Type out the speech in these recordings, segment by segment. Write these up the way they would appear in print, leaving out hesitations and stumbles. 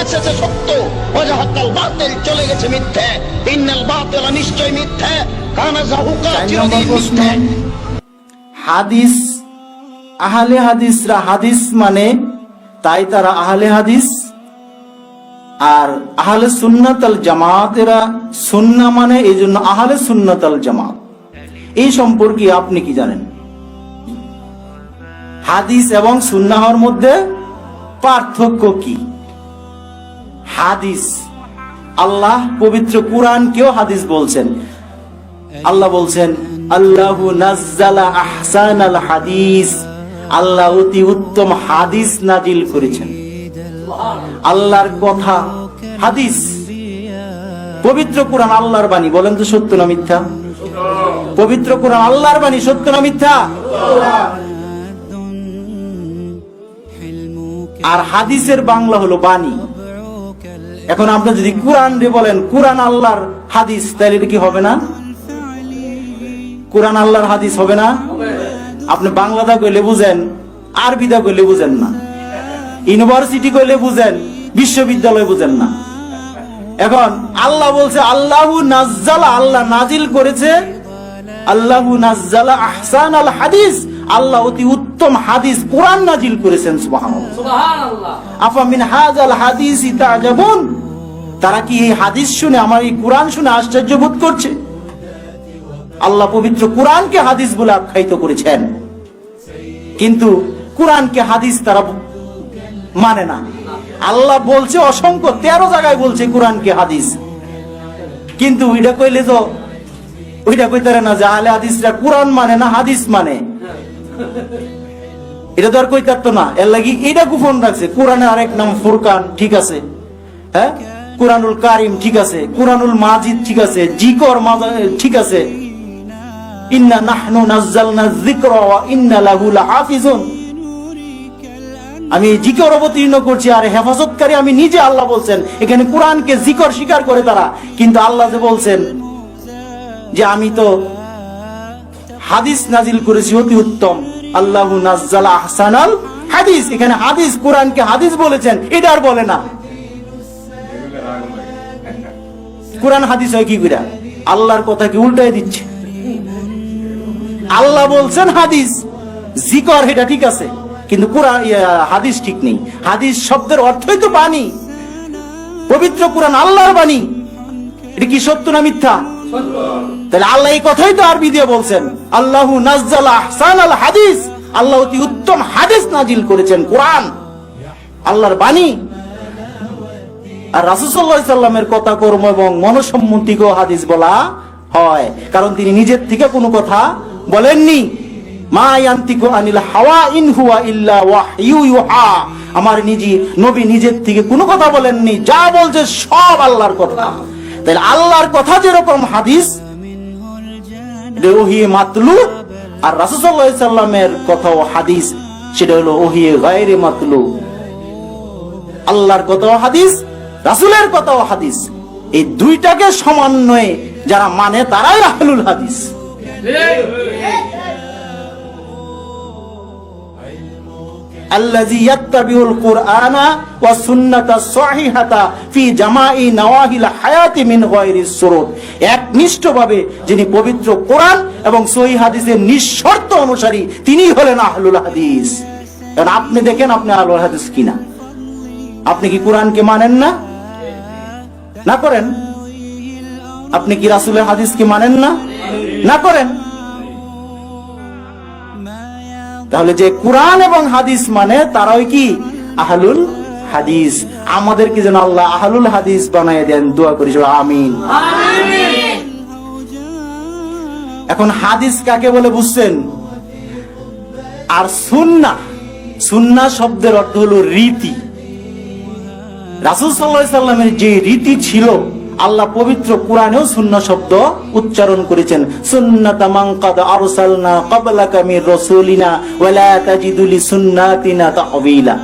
এসেছে সত্য, ওয়াজাহাকাল বাতিল চলে গেছে মিথ্যে। ইন্নাল বাতিল নিশ্চয় মিথ্যে, কানা যাহুকা চিরদিন মিথ্যে। হাদিস, আহলে হাদিসরা হাদিস মানে তাই তারা আহলে হাদিস, আর আহলে সুন্নাত আল জামাতেরা সুন্নাহ মানে এই জন্য আহলে সুন্নাত আল জামাত। এই সম্পর্কে আপনি কি জানেন? হাদিস এবং সুন্নাহর মধ্যে পার্থক্য কি? হাদিস, আল্লাহ পবিত্র কুরআনকেও হাদিস বলছেন। আল্লাহ বলছেন আল্লাহু নাজ্জালা আহসানাল হাদিস, আল্লাহ অতি উত্তম হাদিস নাজিল করেছেন। আল্লাহর কথা হাদিস, পবিত্র কুরআন আল্লাহর বাণী, বলেন তো সত্য না মিথ্যা? পবিত্র কুরআন আল্লাহর বাণী, সত্য না মিথ্যা? আর হাদিসের বাংলা হলো বাণী। এখন আপনি যদি কুরআন রে বলেন কুরআন আল্লাহর হাদিস, তাহলে এটা কি হবে না? কুরআন আল্লাহর হাদিস হবে না? আপনি বাংলাদা কইলে বুঝেন, আরবিদা কইলে বুঝেন না, ইউনিভার্সিটি কইলে বুঝেন, বিশ্ববিদ্যালয় বুঝেন না। এখন আল্লাহ বলছে আল্লাহু নাজ্জালা, আল্লাহ নাজিল করেছে, আল্লাহু নাজ্জালা আহসানাল হাদিস, আল্লাহ অতি উত্তম হাদিস কুরআন নাজিল করেছেন। সুবহানাল্লাহ, সুবহানাল্লাহ। আফা মিন হাযাল হাদিসি তা'জাবুন, তারা কি এই হাদিস শুনে, আমার এই কুরআন শুনে আশ্চর্য বোধ করছে? আল্লাহ পবিত্র কুরআনকে হাদিস বলে আখ্যায়িত করেছেন, কিন্তু কুরআনকে হাদিস তারা মানে না। আল্লাহ বলছে অসংখ্য 13 জায়গায় বলছে কুরআনকে হাদিস, কিন্তু ওইটা কইলে তো ওইটা কইতারে না যে আহলে হাদিসরা কুরআন মানে না হাদিস মানে, এটা তো আর কইতারতো না। এর লাগি এটা গোপন রাখছে। কুরআনের আরেক নাম ফুরকান, ঠিক আছে, হ্যাঁ, কুরআনুল কারীম ঠিক আছে, কুরআনুল মাজিদ ঠিক আছে, জিকর ঠিক আছে, ইন্না নাহনু নাযালনা যিকরা ওয়া ইন্না লাহু লাহাফিজুন, আমি জিকর অবতীর্ণ করছি আর হেফাজতকারী আমি নিজে, আল্লাহ বলছেন। এখানে কুরআনকে জিকর স্বীকার করে তারা, কিন্তু আল্লাহ যে বলছেন যে আমি তো হাদিস নাজিল করেছি অতি উত্তম, আল্লাহু নাজ্জালা আহসানাল হাদিস, এখানে হাদিস, কুরআনকে হাদিস বলেছেন, এটা আর বলে না। কুরআন হাদিস হয় কি করে? আল্লাহর কথা কি উল্টায় দিচ্ছে? আল্লাহ বলছেন হাদিস, জিকর এটা ঠিক আছে, কিন্তু কুরআন হাদিস ঠিক নেই। হাদিস শব্দের অর্থই তো বাণী, পবিত্র কুরআন আল্লাহর বাণী। এটা কি সত্য না মিথ্যা? তাহলে আল্লাহ এই কথাই তো আরবি দিয়ে বলছেন, আল্লাহু নাজ্জালা আহসানাল হাদিস, আল্লাহ অতি উত্তম হাদিস নাজিল করেছেন, কুরআন আল্লাহর বাণী। আর রাসূল সাল্লাল্লাহু আলাইহি সাল্লামের কথা, কর্ম এবং মনসম্মতিকেও হাদিস বলা হয়, কারণ তিনি নিজের থেকে কোনো কথা বলেননি। মা ইয়ান্তিকু আনিল হাওয়া ইন হুয়া ইল্লা ওয়াহয়ু ইউহা, আমার নবী নিজের থেকে কোনো কথা বলেননি, যা বলছে সব আল্লাহর কথা। তাহলে আল্লাহর কথা যেরকম হাদিস, ওহী মাতলু, আর রাসূল সাল্লাল্লাহু আলাইহি সাল্লামের কথাও হাদিস, সেটা হলো ওহী গায়রে মাতলু। আল্লাহর কথাও হাদিস, রাসূলের কথাও হাদিস, এই দুইটাকে সমন্বয়ে যারা মানে তারাই আহলুল হাদিস। আল্লাযী ইয়াত্তাবিউল কুরআনা ওয়া সুন্নাতা সহিহাতা ফি জামাই নওয়াহিল হায়াতি মিন গায়রি সুরুত, একনিষ্ঠভাবে যিনি পবিত্র কোরআন এবং সহিহ হাদিসের নিঃশর্ত অনুসারী, তিনি হলেন আহলুল হাদিস। কারণ আপনি দেখেন আপনি আহলুল হাদিস কিনা? আপনি কি কোরআনকে মানেন না? না করেন? আপনি কি রাসূলের হাদিসকে মানেন না? না করেন? তাহলে যে কোরআন এবং হাদিস মানে তারাই কি আহলুল হাদিস। আমাদেরকে যেন আল্লাহ আহলুল হাদিস বানায় দেন, দোয়া করি আমিন। এখন হাদিস কাকে বলে বুঝছেন? আর সুন্নাহ, সুন্নাহ শব্দের অর্থ হলো রীতি। রাসূল সাল্লাল্লাহু আলাইহি সাল্লামের যে রীতি ছিল, আল্লাহ পবিত্র কুরআনেও সুন্নাহ শব্দ উচ্চারণ করেছেন। সুন্নাতা মান কাদ আরসালনা ক্বাবলাকা মির রাসূলিনা ওয়া লা তাজিদু লিসুন্নাতিনা তা'ওয়িলা।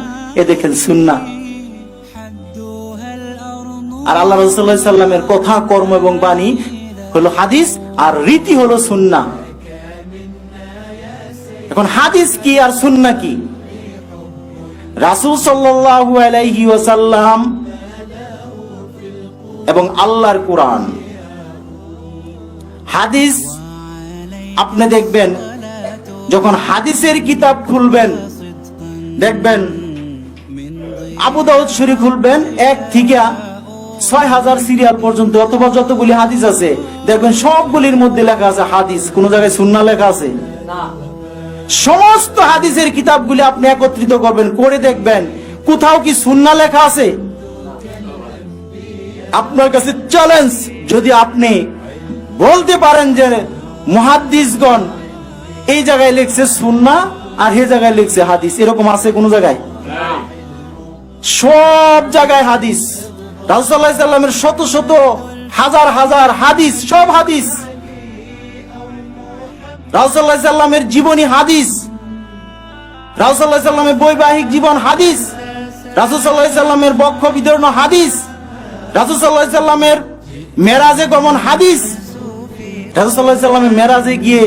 এ দেখেন সুন্নাহ। আর আল্লাহ রাসূল সাল্লাল্লাহু আলাইহি সাল্লামের কথা, কর্ম এবং বাণী হলো হাদিস, আর রীতি হলো সুন্নাহ। এখন হাদিস কি আর সুন্নাহ কি? রাসূল সাল্লাল্লাহু আলাইহি ওয়াসাল্লাম এবং আল্লাহর কোরআন। হাদিস আপনি দেখবেন, যখন হাদিসের কিতাব খুলবেন দেখবেন, আবু দাউদ শরীফ খুলবেন 1 থেকে 6000 সিরিয়াল পর্যন্ত, অথবা যতগুলি হাদিস আছে দেখবেন সবগুলির মধ্যে লেখা আছে হাদিস, কোন জায়গায় সুন্নাহ লেখা আছে না। সমস্ত হাদিসের কিতাবগুলি আপনি একত্রিত করবেন, করে দেখবেন কোথাও কি সুন্নাহ লেখা আছে? আপনার কাছে চ্যালেঞ্জ, যদি আপনি বলতে পারেন যে মুহাদ্দিসগণ এই জায়গায় লিখছে সুন্নাহ আর এই জায়গায় লিখছে হাদিস, এরকম আছে কোন জায়গায়? সব জায়গায় হাদিস। রাসূলুল্লাহ সাল্লাল্লাহু আলাইহি ওয়াসাল্লামের শত শত হাজার হাজার হাদিস, সব হাদিস। রাসূলুল্লাহ সাল্লাল্লাহু আলাইহি ওয়াসাল্লামের জীবনী হাদিস, রাসূলুল্লাহ সাল্লাল্লাহু আলাইহি ওয়াসাল্লামের বৈবাহিক জীবন হাদিস, রাসূল সাল্লাল্লাহু আলাইহি ওয়াসাল্লামের বক্ষ বিদীর্ণ হাদিস, রাসূল সাল্লাল্লাহু আলাইহি ওয়াসাল্লামের মেরাজে গমন হাদিস, রাসূল সাল্লাল্লাহু আলাইহি ওয়াসাল্লামের মেরাজে গিয়ে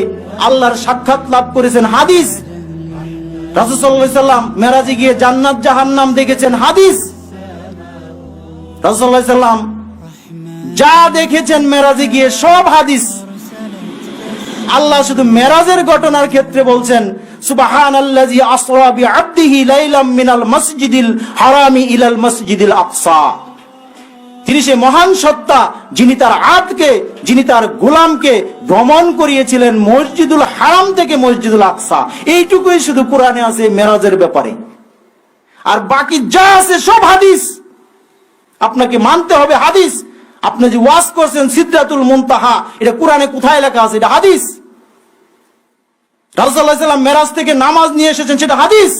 আল্লাহর সাক্ষাৎ লাভ করেছেন হাদিস, রাসূল সাল্লাল্লাহু আলাইহি ওয়াসাল্লাম মেরাজে গিয়ে জান্নাত জাহান্নাম দেখেছেন হাদিস, রাসূল সাল্লাল্লাহু আলাইহি ওয়াসাল্লাম যা দেখেছেন মেরাজে গিয়ে সব হাদিস। আল্লাহ শুধু মেরাজের ঘটনার ক্ষেত্রে বলছেন সুবহানাল্লাযী আসরা বিআবদিহি লাইলাম মিনাল মাসজিদিল হারামি ইলাল মাসজিদিল আকসা। তিনি সে মহান সত্তা যিনি তার আবদকে, যিনি তার গোলামকে ভ্রমণ করিয়েছিলেন মসজিদুল হারাম থেকে মসজিদুল আকসা। এইটুকুই শুধু কোরআনে আছে মেরাজের ব্যাপারে, আর বাকি যা আছে সব হাদিস। আপনাকে মানতে হবে হাদিস। আপনি যে ওয়াজ করছেন সিদরাতুল মুনতাহা, এটা কোরআনে কোথায় লেখা আছে? এটা হাদিস। রাসূলুল্লাহ সাল্লাল্লাহু আলাইহি ওয়াসাল্লাম মেরাজ থেকে নামাজ নিয়ে এসেছেন, সেটা হাদিস।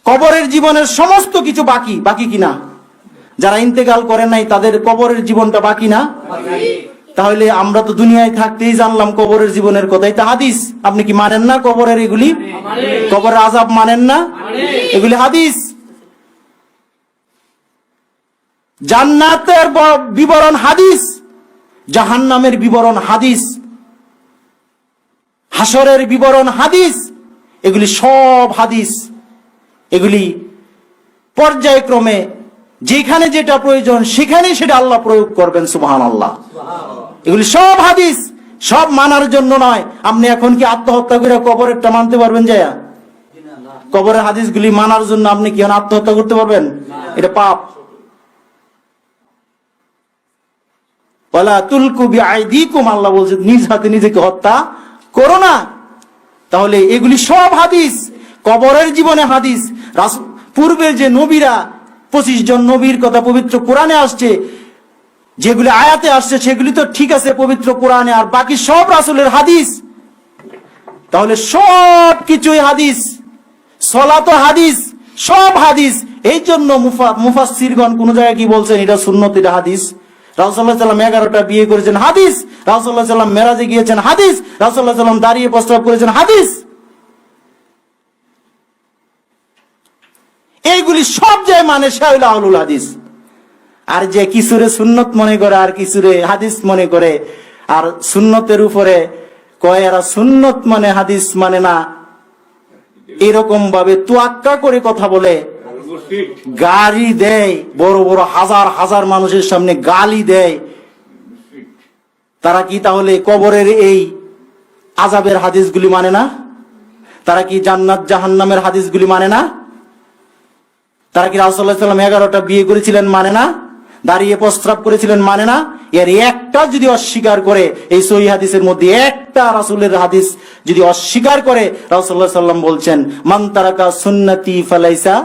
কবরের জীবনের সমস্ত কিছু বাকি, বাকি কিনা? যারা ইন্তেকাল করেন নাই তাদের কবরের জীবনটা বাকি না? তাহলে আমরা তো দুনিয়ায় থাকতেই জানলাম কবরের জীবনের কথা, এটা হাদিস। আপনি কি মানেন না কবরের এগুলি? কবরের আযাব মানেন না? এগুলি হাদিস। জান্নাতের বিবরণ হাদিস, জাহান্নামের বিবরণ হাদিস, হাসরের বিবরণ হাদিস, এগুলি সব হাদিস। এগুলি পর্যায়ক্রমে যেখানে যেটা প্রয়োজন সেখানে সেটা আল্লাহ প্রয়োগ করবেন, সুবহানাল্লাহ। এগুলি সব হাদিস, সব মানার জন্য নয়। আপনি এখন কি আত্মহত্যা করে কবরেরটা মানতে পারবেন? যায় কবরের হাদিসগুলি মানার জন্য আপনি কি আত্মহত্যা করতে পারবেন? এটা পাপ। ওয়ালা তুলকু বিআইদিকুম, আল্লাহ বলছে নিজ হাতে নিজেকে হত্যা করো না। তাহলে এগুলি সব হাদিস, কবরের জীবনে হাদিস। পূর্বের যে নবীরা 25 জন নবীর কথা পবিত্র কোরআনে আসছে, যেগুলি আয়াতে আসছে সেগুলি তো ঠিক আছে পবিত্র কোরআনে, আর বাকি সব রাসূলের হাদিস। তাহলে সব কিছুই হাদিস, সালাতও হাদিস, সব হাদিস। এই জন্য মুফাসসিরগণ কোন জায়গায় কি বলছেন? এটা সুন্নত, এটা হাদিস। রাসূলুল্লাহ সাল্লাল্লাহু আলাইহি ওয়াসাল্লাম 11টা বিয়ে করেছেন, হাদিস। রাসূলুল্লাহ সাল্লাল্লাহু আলাইহি ওয়াসাল্লাম মেরাজে গিয়েছেন, হাদিস। রাসূলুল্লাহ সাল্লাল্লাহু আলাইহি ওয়াসাল্লাম দাঁড়িয়ে প্রস্রাব করেছেন, হাদিস। এইগুলি সব যে মানে সে হলো আহলুল হাদিস। আর যে কিছুরে সুন্নত মনে করে আর কিছুরে হাদিস মনে করে, আর সুন্নতের উপরে কয় এরা সুন্নত মানে হাদিস মানে না, এরকম ভাবে তোয়াক্কা করে কথা বলে, গালি দেয়, বড় বড় হাজার হাজার মানুষের সামনে গালি দেয়। তারা কি তাহলে কবরের এই আযাবের হাদিসগুলি মানে না? তারা কি জান্নাত জাহান্নামের হাদিসগুলি মানে না? তারা কি রাসূলুল্লাহ সাল্লাল্লাহু আলাইহি ওয়াসাল্লাম 11টা বিয়ে করেছিলেন মানে না? দাঁড়িয়ে প্রস্রাব করেছিলেন মানে না? এর একটা যদি অস্বীকার করে, এই সহিহ হাদিসের মধ্যে একটা রাসূলের হাদিস যদি অস্বীকার করে, রাসূলুল্লাহ সাল্লাল্লাহু আলাইহি ওয়াসাল্লাম বলছেন মান তারাকা সুন্নতি ফালাইসা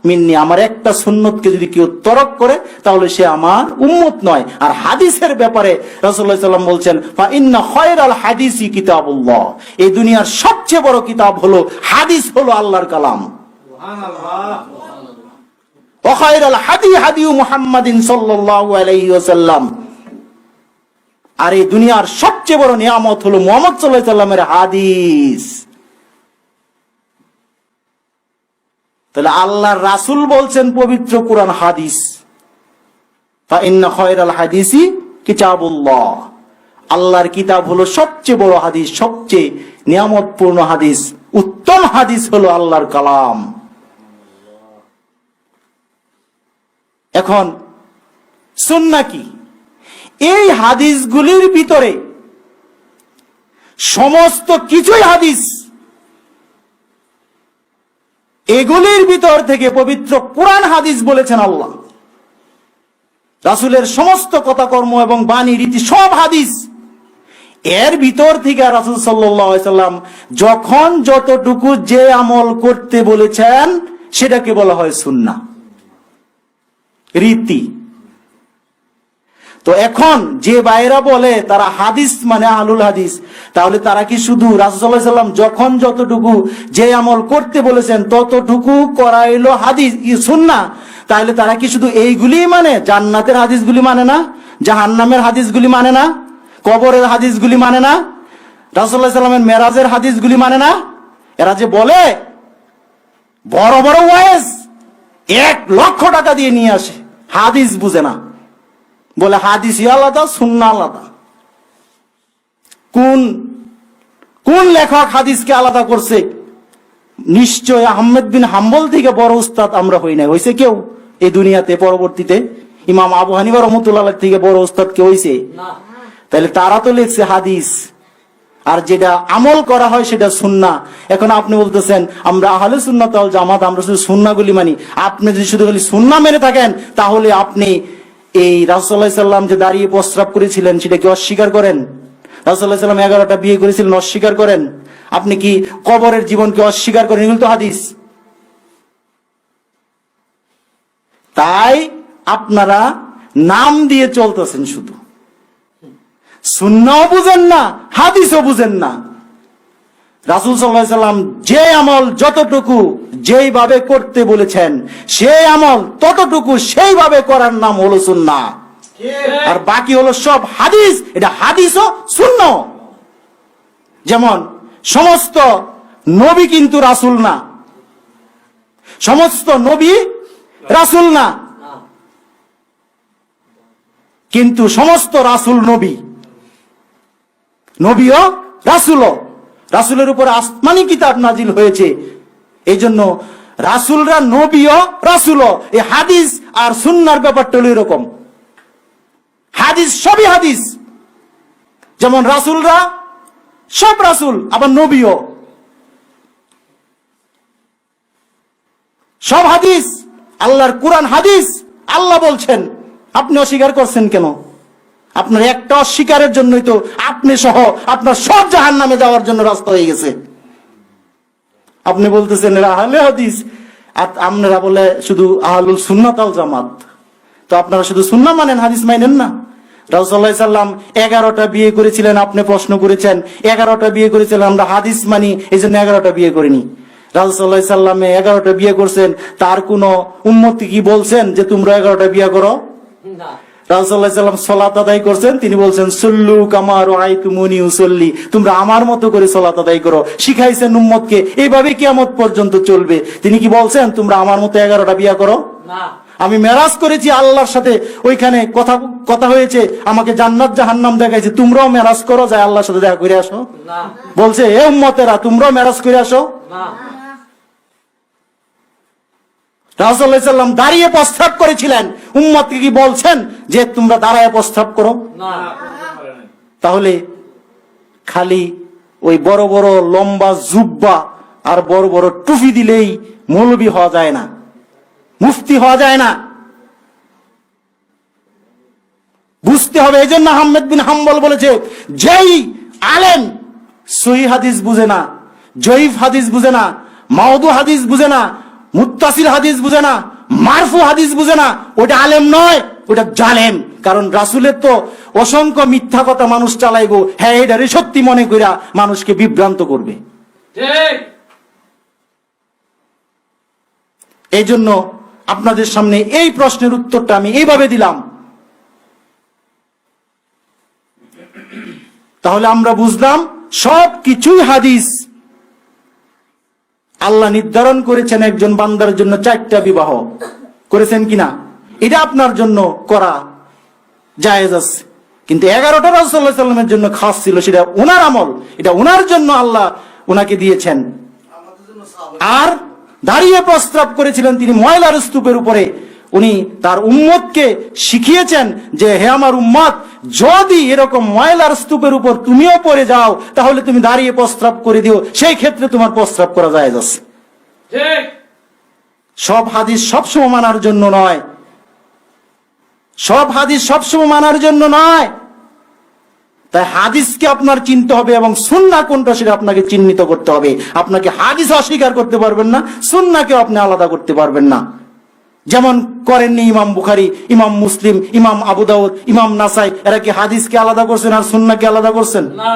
মিন্নি, আমার একটা সুন্নতকে যদি কেউ তরক করে তাহলে সে আমার উম্মত নয়। আর হাদিসের ব্যাপারে রাসূলুল্লাহ সাল্লাল্লাহু আলাইহি ওয়াসাল্লাম বলছেন ফা ইন্না খায়রাল হাদিসি কিতাবুল্লাহ, এই দুনিয়ার সবচেয়ে বড় কিতাব হলো হাদিস, হলো আল্লাহর কালাম। সুবহানাল্লাহ। ওয়া খায়রাল হাদি হাদি মুহাম্মাদিন সাল্লাল্লাহু আলাইহি ওয়াসাল্লাম, আর এই দুনিয়ার সবচেয়ে বড় নিয়ামত হলো মুহাম্মদ সাল্লাল্লাহু আলাইহি ওয়াসাল্লামের হাদিস। তাহলে আল্লাহর রাসূল বলছেন পবিত্র কোরআন হাদিস। ফা ইন্না খায়রাল হাদিসি কিতাবুল্লাহ, আল্লাহর কিতাব হলো সবচেয়ে বড় হাদিস, সবচেয়ে নিয়ামতপূর্ণ হাদিস, উত্তম হাদিস হলো আল্লাহর কালাম। এখন সুন্নাহ কি? এই হাদিসগুলির ভিতরে সমস্ত কিছুই হাদিস, এগুলির ভিতর থেকে পবিত্র কোরআন হাদিস বলেছেন আল্লাহ। রাসূলের সমস্ত কথা কর্ম এবং বাণী রীতি সব হাদিস। এর ভিতর থেকে রাসূল সাল্লাল্লাহু আলাইহি সাল্লাম যখন যতটুকু যে আমল করতে বলেছেন সেটাকে বলা হয় সুন্নাহ, রীতি। তো এখন যে বাইরা বলে তারা হাদিস মানে আহলুল হাদিস, তাহলে তারা কি শুধু রাসূল সাল্লাল্লাহু আলাইহি সাল্লাম যখন যতটুকু যে আমল করতে বলেছেন ততটুকু করা হলো হাদিস সুন্নাহ? তাহলে তারা কি শুধু এইগুলি মানে? জান্নাতের হাদিসগুলি মানে না? জাহান্নামের হাদিসগুলি মানে না? কবরের হাদিসগুলি মানে না? রাসূলুল্লাহ সাল্লাল্লাহু আলাইহি সাল্লামের মেরাজের হাদিসগুলি মানে না? এরা যে বলে বড় বড় ওয়াইজ 1 লক্ষ টাকা দিয়ে নিয়ে আসে, হাদিস বুঝে না, বলে হাদিসই আলাদা সুন্নাহ আলাদা। কোন কোন লেখক হাদিসকে আলাদা করছে? নিশ্চয় আহমেদ বিন হাম্বল থেকে বড় উস্তাদ আমরা হই নাই। হইছে কেউ এই দুনিয়াতে? পরবর্তীতে ইমাম আবু হানিফা রাহমাতুল্লাহ আলাইহি থেকে বড় উস্তাদ কে হইছে? তাহলে তারা তো লিখছে হাদিস, আর যেটা আমল করা হয় সেটা সুন্নাহ। এখন আপনি বলতেছেন আমরা আহলে সুন্নাত ওয়াল জামাত, আমরা শুধু সুন্নাহগুলি মানি। আপনি যদি শুধু খালি সুন্নাহ মেনে থাকেন তাহলে আপনি এই রাসূলুল্লাহ সাল্লাল্লাহু আলাইহি সাল্লাম যে দাঁড়িয়ে প্রস্রাব করেছিলেন সেটাকে অস্বীকার করেন? রাসূলুল্লাহ সাল্লাল্লাহু আলাইহি সাল্লাম 11টা বিয়ে করেছিলেন, অস্বীকার করেন? আপনি কি কবরের জীবনকে অস্বীকার করেন? এগুলো তো হাদিস। তাই আপনারা নাম দিয়ে চলতেছেন, শুধু সুন্নাহও বুঝেন না, হাদিসও বুঝেন না। রাসূল সাল্লাল্লাহু আলাইহি সাল্লাম যে আমল যতটুকু যেইভাবে করতে বলেছেন সেই আমল ততটুকু সেইভাবে করার নাম হলো সুন্নাহ, আর বাকি হলো সব হাদিস। এটা হাদিস ও সুন্নাহ। যেমন সমস্ত নবী কিন্তু রাসূল না, সমস্ত নবী রাসূল না, কিন্তু সমস্ত রাসূল নবী, নবীও রাসূলও। রাসূলের উপর আসমানি কিতাব নাজিল হয়েছে, এই জন্য রাসূলরা নবীও রাসূলও। এই হাদিস আর সুন্নাহর ব্যাপারটা হলো এরকম। হাদিস সবই হাদিস, যেমন রাসূলরা সব রাসূল, আবার নবীও সব হাদিস। আল্লাহর কুরআন হাদিস, আল্লাহ বলছেন, আপনি অস্বীকার করছেন কেন? আপনার একটা অস্বীকারের জন্যই তো আপনি সহ আপনার সব জাহান্নামে যাওয়ার জন্য রাস্তা হয়ে গেছে। আপনি বলতেছেন এরা আহলে হাদিস, আর আপনারা বলে শুধু আহলুল সুন্নাত ওয়াল জামাত। তো আপনারা শুধু সুন্নাহ মানেন, হাদিস মানেন না। রাসূলুল্লাহ সাল্লাল্লাহু আলাইহি সাল্লাম 11টা বিয়ে করেছিলেন, আপনি প্রশ্ন করেছেন 11টা বিয়ে করেছিলেন, আমরা হাদিস মানি এই জন্য 11টা বিয়ে করিনি। রাসূলুল্লাহ সাল্লাল্লাহু আলাইহি সাল্লাম 11টা বিয়ে করছেন, তার কোন উম্মতকে কি বলছেন যে তোমরা 11টা বিয়ে করো? না। রাসূলুল্লাহ সাল্লাল্লাহু আলাইহি সাল্লাম সালাত আদায় করছেন, তিনি বলছেন সল্লু কামা রাআইতুমুনি উসাল্লি, তোমরা আমার মতো করে সালাত আদায় করো। শিখাইছেন উম্মতকে, এইভাবে কিয়ামত পর্যন্ত চলবে। তিনি কি বলছেন তোমরা আমার মতো 11টা বিয়ে করো? না। আমি মেরাজ করেছি আল্লাহর সাথে, ওইখানে কথা হয়েছে, আমাকে জান্নাত জাহান্নাম দেখাইছে, তোমরাও মেরাজ করো, যায় আল্লাহর সাথে দেখা করে আসো। না। বলছে এ উম্মতেরা তোমরাও মেরাজ করে আসো। না। রাসূলুল্লাহ সাল্লাল্লাহু আলাইহি সাল্লাম দাঁড়িয়ে প্রস্তাব করেছিলেন, উম্মতকে কি বলছেন যে তোমরা দাঁড়ায় প্রস্তাব করো? না। তাহলে খালি ওই বড় বড় লম্বা জুব্বা আর বড় বড় টুপি দিলেই মৌলবী হওয়া যায় না, মুফতি হওয়া যায় না। বুঝতে হবে। এই জন্য আহমেদ বিন হাম্বল বলেছে, যেই আলেম সহিহ হাদিস বুঝে না, জয়ীফ হাদিস বুঝে না, মাউদু হাদিস বুঝে না, মুত্তাসিল হাদিস বুঝে না, মারফু হাদিস বুঝে না, ওটা আলেম নয়, ওটা জালেম। কারণ রাসূলের তো অসংখ্য মিথ্যা কথা মানুষ চালাইবো, হ্যাঁ এটারে সত্যি মনে কইরা মানুষকে বিভ্রান্ত করবে। ঠিক। এই জন্য আপনাদের সামনে এই প্রশ্নের উত্তরটা আমি এইভাবে দিলাম। তাহলে আমরা বুঝলাম সব কিছুই হাদিস। আল্লাহ নির্ধারণ করেছেন একজন বান্দার জন্য 4টা বিবাহ, করেছেন কিনা? এটা আপনার জন্য করা জায়েজ আছে, কিন্তু 11টা রাসূলুল্লাহ সাল্লাল্লাহু আলাইহি ওয়াসাল্লামের জন্য খাস ছিল, সেটা ওনার আমল, এটা ওনার জন্য আল্লাহ ওনাকে দিয়েছেন। আর দাঁড়িয়ে প্রস্তাব করেছিলেন তিনি ময়লার স্তূপের উপরে, উনি তার উম্মতকে শিখিয়েছেন যে হে আমার উম্মত, যদি এরকম ময়লার স্তূপের উপর তুমিও পড়ে যাও তাহলে তুমি দাঁড়িয়ে প্রস্রাব করে দিও, সেই ক্ষেত্রে তোমার প্রস্রাব করা জায়েজ আছে। ঠিক। সব হাদিস সবসময় মানার জন্য নয়, সব হাদিস সবসময় মানার জন্য নয়। তাই হাদিসকে আপনার চিনতে হবে এবং সুন্নাহ কোনটা সেটা আপনাকে চিহ্নিত করতে হবে। আপনাকে হাদিস অস্বীকার করতে পারবেন না, সুন্নাহকেও আপনি আলাদা করতে পারবেন না। যেমন করেননি ইমাম বুখারী, ইমাম মুসলিম, ইমাম আবু দাউদ, ইমাম নাসাই, এরা কি হাদিসকে আলাদা করছেন আর সুন্নাহকে আলাদা করছেন? না।